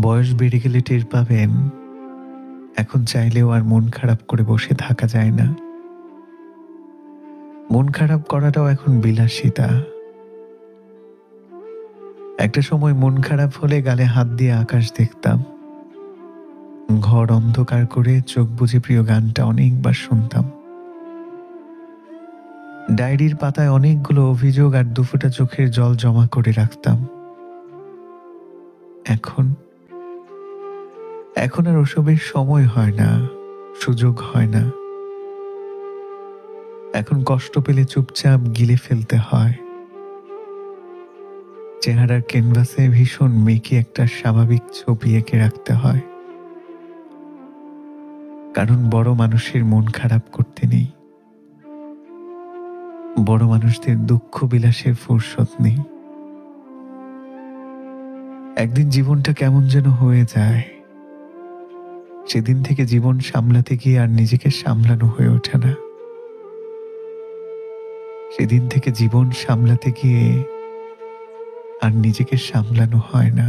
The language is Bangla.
বয়স বেড়ে গেলে টের পাবেন এখন চাইলেও আর মন খারাপ করে বসে থাকা যায় না। মন খারাপ করাটাও এখন বিলাসিতা। একটা সময় মন খারাপ হলে গালে হাত দিয়ে আকাশ দেখতাম, ঘর অন্ধকার করে চোখ বুজে প্রিয় গানটা অনেকবার শুনতাম। ডায়েরির পাতায় অনেকগুলো অভিযোগ আর দুফোঁটা চোখের জল জমা করে রাখতাম। এখন এখন আর ওসবের সময় হয় না, সুযোগ হয় না। এখন কষ্ট পেলে চুপচাপ গিলে ফেলতে হয়। চেহারার ক্যানভাসে ভীষণ মেকি একটা স্বাভাবিক ছবি এঁকে রাখতে হয়, কারণ বড় মানুষের মন খারাপ করতে নেই, বড় মানুষদের দুঃখ বিলাসের ফুরসত নেই। একদিন জীবনটা কেমন যেন হয়ে যায়, সেদিন থেকে জীবন সামলাতে গিয়ে আর নিজেকে সামলানো হয়ে ওঠে না। সেদিন থেকে জীবন সামলাতে গিয়ে আর নিজেকে সামলানো হয় না।